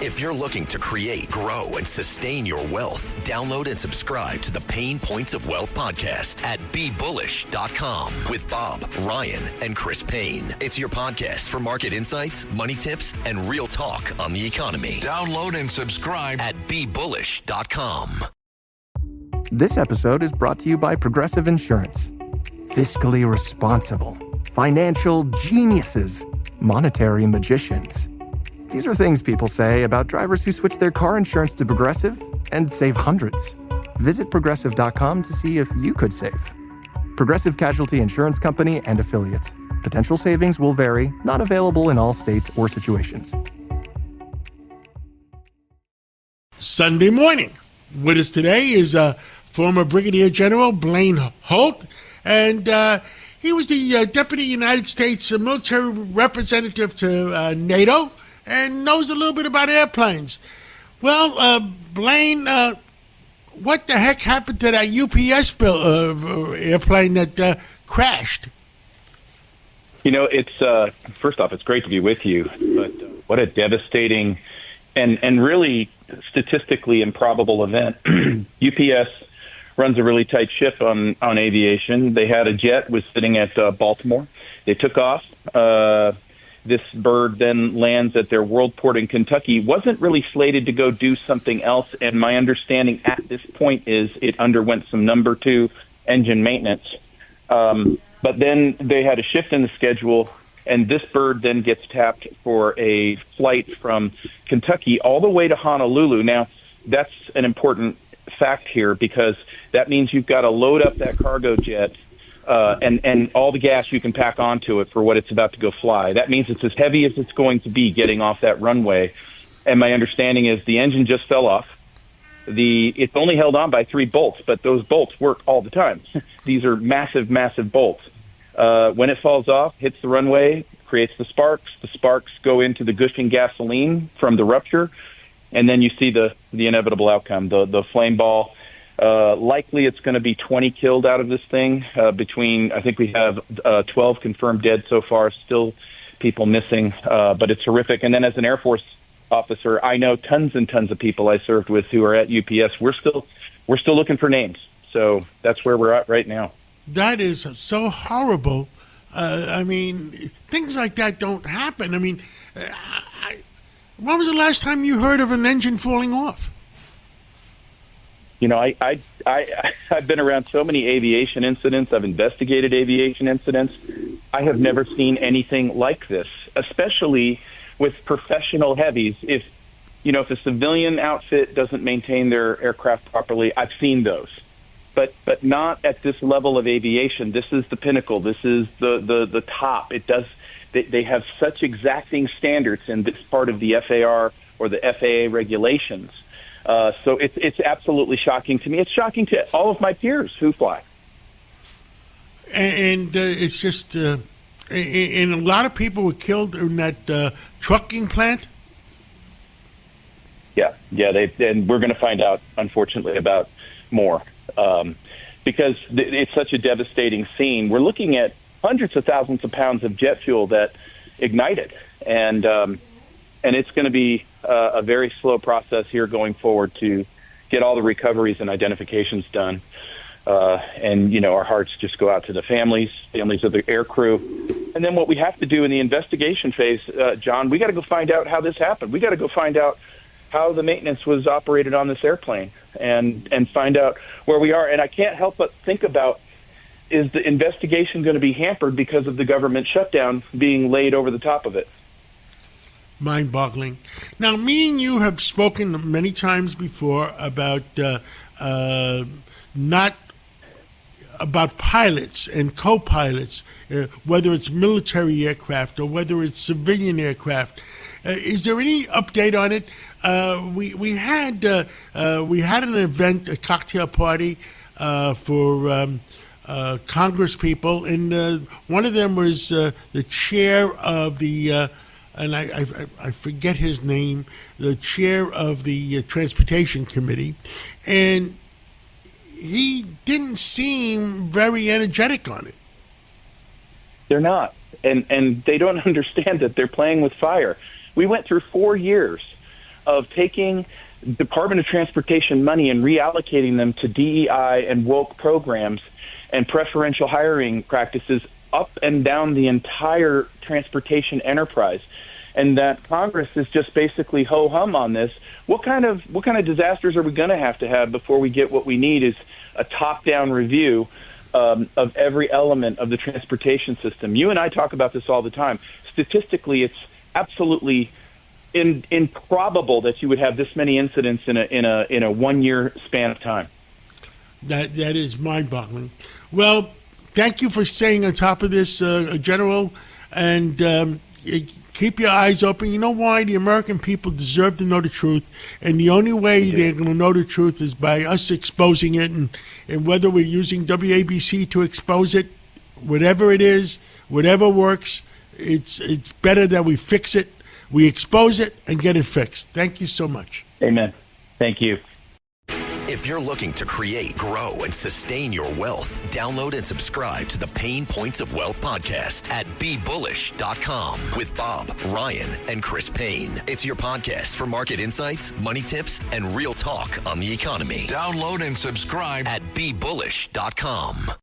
If you're looking to create, grow, and sustain your wealth, download and subscribe to the Pain Points of Wealth podcast at BeBullish.com with Bob, Ryan, and Chris Payne. It's your podcast for market insights, money tips, and real talk on the economy. Download and subscribe at BeBullish.com. This episode is brought to you by Progressive Insurance. Fiscally responsible, financial geniuses, monetary magicians. These are things people say about drivers who switch their car insurance to Progressive and save hundreds. Visit Progressive.com to see if you could save. Progressive Casualty Insurance Company and Affiliates. Potential savings will vary, not available in all states or situations. Sunday morning. With us today is former Brigadier General Blaine Holt, and he was the Deputy United States military representative to NATO and knows a little bit about airplanes. Well, Blaine, what the heck happened to that UPS airplane that crashed? You know, it's first off, it's great to be with you, but what a devastating and really statistically improbable event. UPS runs a really tight ship on aviation. They had a jet was sitting at Baltimore. They took off. This bird then lands at their world port in Kentucky. Wasn't really slated to go do something else, and my understanding at this point is it underwent some number 2 engine maintenance. But then they had a shift in the schedule, and this bird then gets tapped for a flight from Kentucky all the way to Honolulu. Now, that's an important fact here because that means you've got to load up that cargo jet and all the gas you can pack onto it for what it's about to go fly. That means it's as heavy as it's going to be getting off that runway. And my understanding is the engine just fell off. It's only held on by 3 bolts, but those bolts work all the time. These are massive, massive bolts. When it falls off, hits the runway, creates the sparks. The sparks go into the gushing gasoline from the rupture, and then you see the inevitable outcome, the flame ball. Likely it's going to be 20 killed out of this thing. I think we have 12 confirmed dead so far, still people missing, but it's horrific. And then as an Air Force officer, I know tons and tons of people I served with who are at UPS. We're still looking for names. So that's where we're at right now. That is so horrible. I mean, things like that don't happen. I mean, when was the last time you heard of an engine falling off? You know, I've been around so many aviation incidents. I've investigated aviation incidents. I have never seen anything like this, especially with professional heavies. If a civilian outfit doesn't maintain their aircraft properly, I've seen those. But not at this level of aviation. This is the pinnacle. This is the top. They have such exacting standards in this part of the FAR or the FAA regulations. So it's absolutely shocking to me. It's shocking to all of my peers who fly. And it's just, and a lot of people were killed in that trucking plant. Yeah. And we're going to find out, unfortunately, about more. Because it's such a devastating scene. We're looking at hundreds of thousands of pounds of jet fuel that ignited, and it's going to be a very slow process here going forward to get all the recoveries and identifications done. And our hearts just go out to the families of the air crew. And then what we have to do in the investigation phase, John, we got to go find out how this happened. We got to go find out how the maintenance was operated on this airplane and find out where we are. And I can't help but think about, is the investigation going to be hampered because of the government shutdown being laid over the top of it? Mind-boggling. Now, me and you have spoken many times before about not about pilots and co-pilots, whether it's military aircraft or whether it's civilian aircraft. Is there any update on it? We had an event, a cocktail party for Congress people, and one of them was the chair of the, and I forget his name, the chair of the Transportation Committee, and he didn't seem very energetic on it. They're not, and they don't understand that they're playing with fire. We went through 4 years of taking Department of Transportation money and reallocating them to DEI and woke programs and preferential hiring practices up and down the entire transportation enterprise, and that Congress is just basically ho-hum on this. What kind of disasters are we going to have before we get what we need is a top-down review of every element of the transportation system? You and I talk about this all the time. Statistically, it's absolutely improbable that you would have this many incidents in a 1 year span of time. That is mind-boggling. Well, thank you for staying on top of this, General, and keep your eyes open. You know why? The American people deserve to know the truth, and the only way they're going to know the truth is by us exposing it, and whether we're using WABC to expose it, whatever it is, whatever works, it's better that we fix it, we expose it, and get it fixed. Thank you so much. Amen. Thank you. If you're looking to create, grow, and sustain your wealth, download and subscribe to the Pain Points of Wealth podcast at BeBullish.com with Bob, Ryan, and Chris Payne. It's your podcast for market insights, money tips, and real talk on the economy. Download and subscribe at BeBullish.com.